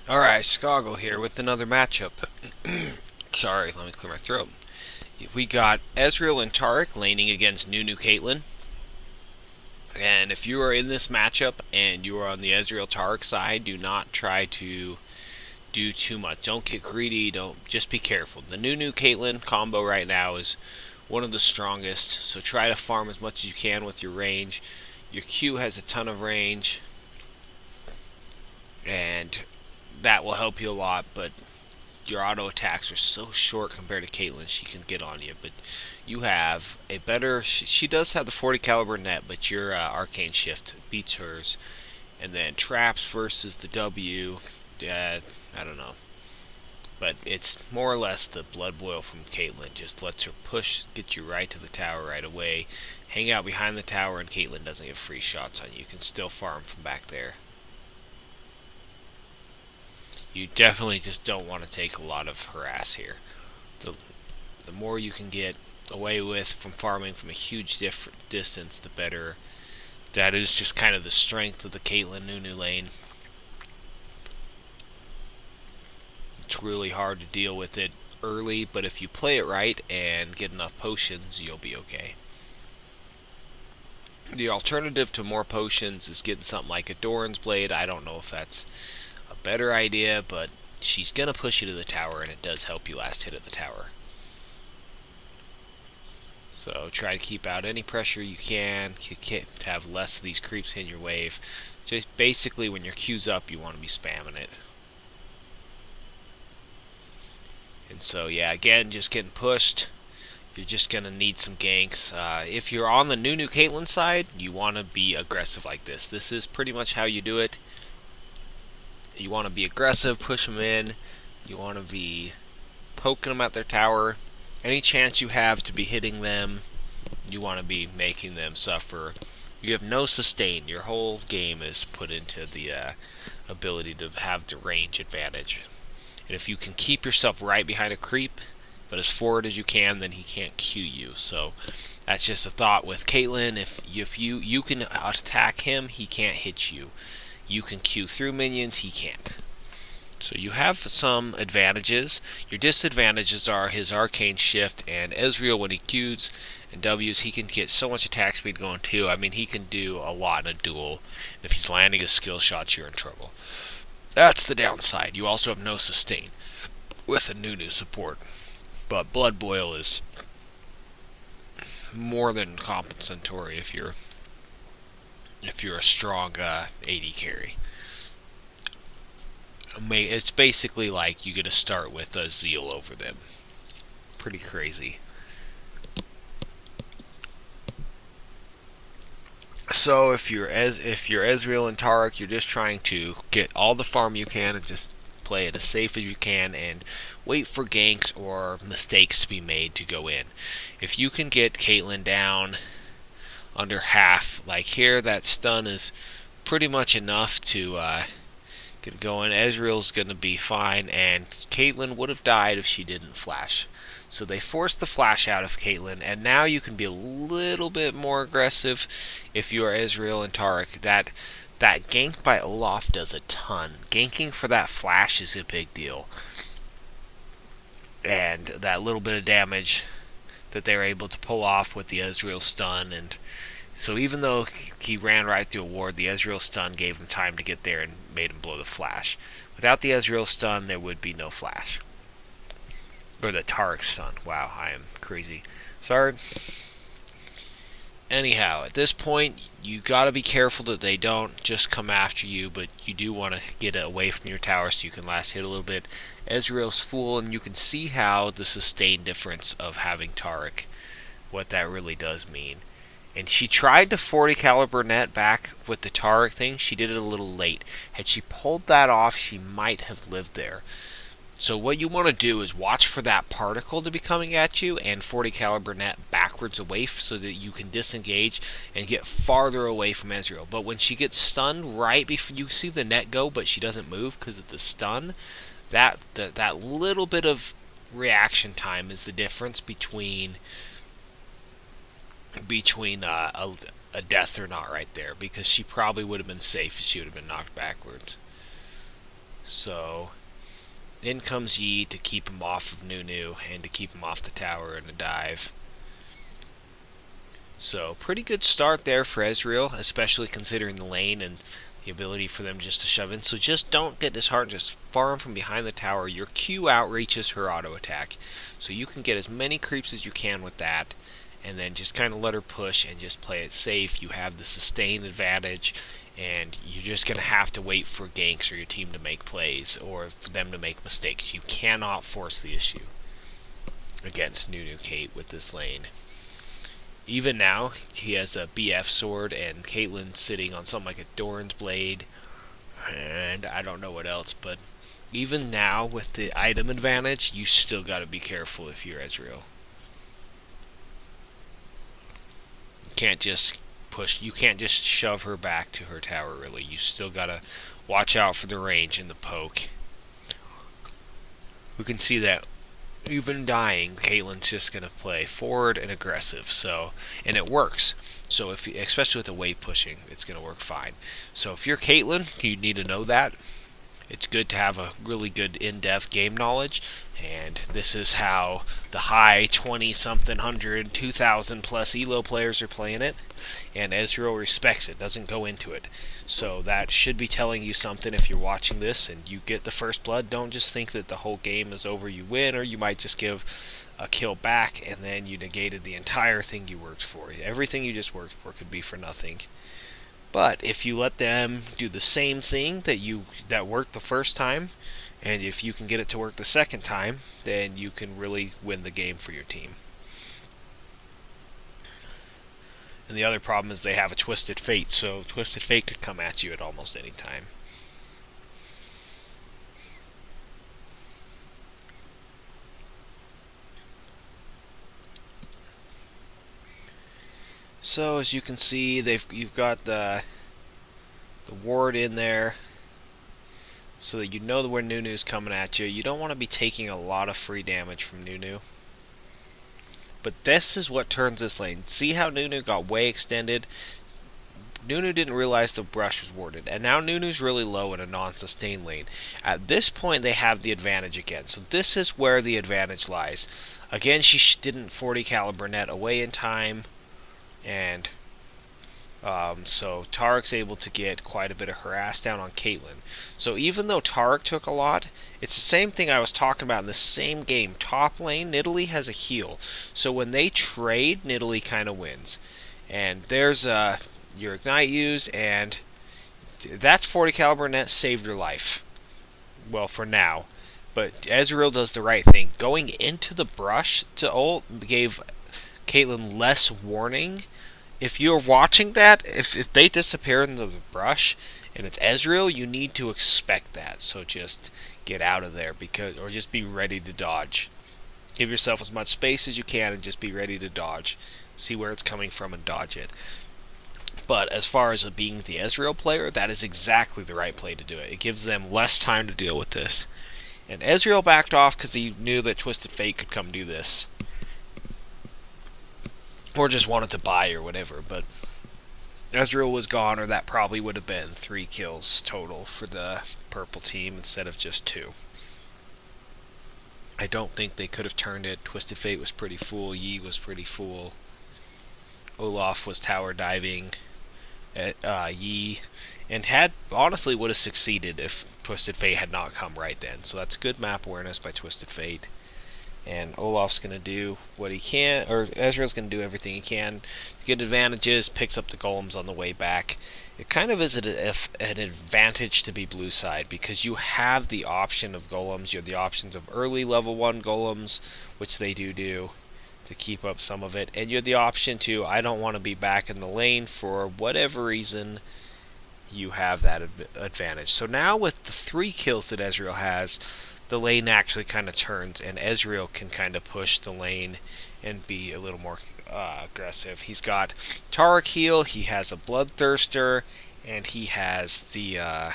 Alright, Chicago here with another matchup. Sorry, let me clear my throat. We got Ezrael and Taric laning against Nunu Caitlyn. And if you are in this matchup and you are on the Ezrael Taric side, do not try to do too much. Don't get greedy, just be careful. The Nunu Caitlyn combo right now is one of the strongest, so try to farm as much as you can with your range. Your Q has a ton of range, and that will help you a lot, but your auto attacks are so short compared to Caitlyn. She can get on you, but you have a better. She does have the 40 caliber net, but your arcane shift beats hers. And then traps versus the W. I don't know, but it's more or less the blood boil from Caitlyn. Just lets her push, get you right to the tower right away. Hang out behind the tower, and Caitlyn doesn't get free shots on you. You can still farm from back there. You definitely just don't want to take a lot of harass here. The more you can get away with from farming from a huge distance, the better. That is just kind of the strength of the Caitlyn Nunu lane. It's really hard to deal with it early, but if you play it right and get enough potions, you'll be okay. The alternative to more potions is getting something like a Doran's Blade. I don't know if that's a better idea, but she's going to push you to the tower, and it does help you last hit at the tower. So try to keep out any pressure you can to have less of these creeps in your wave. Just basically, when your Q's up, you want to be spamming it. And so, yeah, again, just getting pushed. You're just going to need some ganks. If you're on the Nunu Caitlyn side, you want to be aggressive like this. This is pretty much how you do it. You want to be aggressive, push them in. You want to be poking them at their tower. Any chance you have to be hitting them, you want to be making them suffer. You have no sustain. Your whole game is put into the ability to have the range advantage. And if you can keep yourself right behind a creep, but as forward as you can, then he can't Q you. So that's just a thought with Caitlyn. If you can attack him, he can't hit you. You can Q through minions, he can't. So you have some advantages. Your disadvantages are his arcane shift, and Ezrael, when he Qs and Ws, he can get so much attack speed going too. I mean, he can do a lot in a duel. If he's landing his skill shots, you're in trouble. That's the downside. You also have no sustain with a Nunu support. But Blood Boil is more than compensatory if you're a strong AD carry. It's basically like you get to start with a Zeal over them. Pretty crazy. So if you're Ezrael and Taric, you're just trying to get all the farm you can and just play it as safe as you can and wait for ganks or mistakes to be made to go in. If you can get Caitlyn down under half, like here, that stun is pretty much enough to get it going. Ezreal's going to be fine, and Caitlyn would have died if she didn't flash. So they forced the flash out of Caitlyn, and now you can be a little bit more aggressive if you are Ezrael and Taric. That gank by Olaf does a ton. Ganking for that flash is a big deal. And that little bit of damage that they were able to pull off with the Ezreal stun, and so even though he ran right through a ward, the Ezreal stun gave him time to get there and made him blow the flash. Without the Ezreal stun, there would be no flash. Or the Taric stun. Wow, I am crazy. Sorry. Anyhow, at this point, you gotta be careful that they don't just come after you, but you do want to get away from your tower so you can last hit a little bit. Ezreal's full, and you can see how the sustain difference of having Taric, what that really does mean. And she tried to 40 caliber net back with the Taric thing. She did it a little late. Had she pulled that off, she might have lived there. So what you want to do is watch for that particle to be coming at you and 40 caliber net backwards away so that you can disengage and get farther away from Ezreal. But when she gets stunned right before you see the net go, but she doesn't move because of the stun, that little bit of reaction time is the difference between a death or not right there, because she probably would have been safe if she would have been knocked backwards. So in comes Yi to keep him off of Nunu and to keep him off the tower in a dive. So pretty good start there for Ezreal, especially considering the lane and the ability for them just to shove in. So just don't get disheartened, just farm from behind the tower. Your Q outreaches her auto attack. So you can get as many creeps as you can with that, and then just kind of let her push and just play it safe. You have the sustain advantage, and you're just going to have to wait for ganks or your team to make plays or for them to make mistakes. You cannot force the issue against Nunu Kate with this lane. Even now, he has a BF sword and Caitlyn sitting on something like a Doran's blade, and I don't know what else, but even now with the item advantage, you still got to be careful if you're Ezreal. You can't just push, you can't just shove her back to her tower, really. You still got to watch out for the range and the poke. We can see that even dying, Caitlyn's just going to play forward and aggressive, and it works. So if, especially with the wave pushing, it's going to work fine. So if you're Caitlyn, you need to know that. It's good to have a really good in-depth game knowledge, and this is how the high 20-something, 100, 2,000 plus ELO players are playing it, and Ezreal respects it, doesn't go into it. So that should be telling you something if you're watching this and you get the first blood. Don't just think that the whole game is over, you win, or you might just give a kill back and then you negated the entire thing you worked for. Everything you just worked for could be for nothing. But if you let them do the same thing that worked the first time, and if you can get it to work the second time, then you can really win the game for your team. And the other problem is they have a Twisted Fate, so Twisted Fate could come at you at almost any time. So as you can see, you've got the ward in there, so that you know where Nunu's coming at you. You don't want to be taking a lot of free damage from Nunu. But this is what turns this lane. See how Nunu got way extended? Nunu didn't realize the brush was warded, and now Nunu's really low in a non-sustain lane. At this point, they have the advantage again. So this is where the advantage lies. Again, she didn't 40 caliber net away in time, and so Taric's able to get quite a bit of harass down on Caitlyn. So even though Taric took a lot, it's the same thing I was talking about in the same game. Top lane, Nidalee has a heal. So when they trade, Nidalee kind of wins. And there's your Ignite used, and that 40 caliber net saved her life. Well, for now. But Ezreal does the right thing. Going into the brush to ult gave Caitlyn less warning. If you're watching that, if they disappear in the brush and it's Ezreal, you need to expect that. So just get out of there, or just be ready to dodge. Give yourself as much space as you can and just be ready to dodge. See where it's coming from and dodge it. But as far as being the Ezreal player, that is exactly the right play to do it. It gives them less time to deal with this. And Ezreal backed off because he knew that Twisted Fate could come do this. Or just wanted to buy or whatever, but Ezreal was gone, or that probably would have been 3 kills total for the purple team instead of just 2. I don't think they could have turned it. Twisted Fate was pretty full, Yi was pretty full, Olaf was tower diving at Yi, and honestly would have succeeded if Twisted Fate had not come right then. So that's good map awareness by Twisted Fate. And Olaf's going to do what he can, or Ezreal's going to do everything he can to get advantages, picks up the golems on the way back. It kind of is an advantage to be blue side, because you have the option of golems, you have the options of early level 1 golems, which they do to keep up some of it, and you have the option to, I don't want to be back in the lane for whatever reason, you have that advantage. So now with the 3 kills that Ezreal has, the lane actually kind of turns, and Ezreal can kind of push the lane and be a little more aggressive. He's got Taric heal, he has a Bloodthirster, and he has the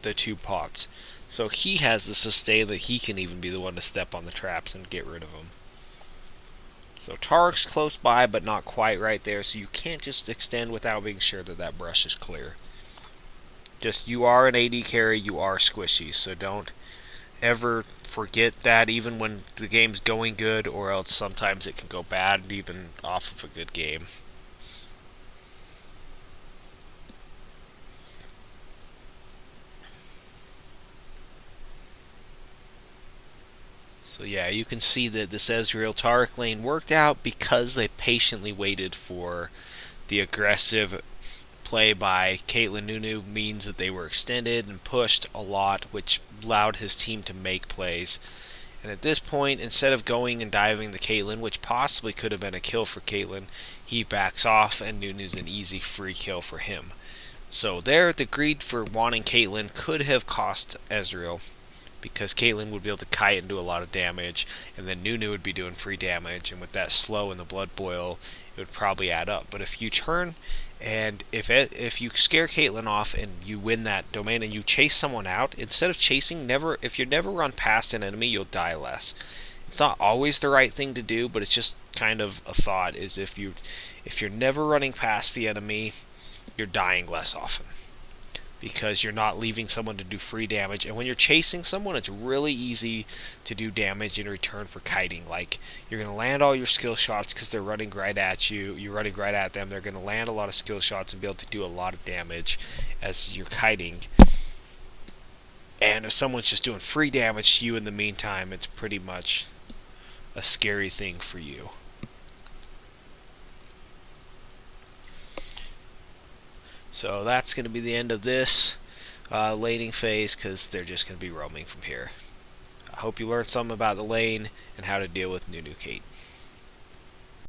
2 pots. So he has the sustain that he can even be the one to step on the traps and get rid of them. So Taric's close by, but not quite right there, so you can't just extend without being sure that that brush is clear. Just, you are an AD carry, you are squishy, so don't ever forget that, even when the game's going good, or else sometimes it can go bad even off of a good game. So yeah, you can see that this Ezrael Taric lane worked out because they patiently waited for the aggressive play by Caitlyn Nunu. Means that they were extended and pushed a lot, which allowed his team to make plays. And at this point, instead of going and diving the Caitlyn, which possibly could have been a kill for Caitlyn, he backs off, and Nunu's an easy free kill for him. So there, the greed for wanting Caitlyn could have cost Ezreal, because Caitlyn would be able to kite and do a lot of damage, and then Nunu would be doing free damage, and with that slow and the blood boil, it would probably add up. But if you turn, and if you scare Caitlyn off and you win that domain and you chase someone out, instead of chasing, if you never run past an enemy, you'll die less. It's not always the right thing to do, but it's just kind of a thought, is if you're never running past the enemy, you're dying less often, because you're not leaving someone to do free damage. And when you're chasing someone, it's really easy to do damage in return for kiting. Like, you're going to land all your skill shots because they're running right at you. You're running right at them. They're going to land a lot of skill shots and be able to do a lot of damage as you're kiting. And if someone's just doing free damage to you in the meantime, it's pretty much a scary thing for you. So that's going to be the end of this laning phase, because they're just going to be roaming from here. I hope you learned something about the lane and how to deal with Nunu Kate.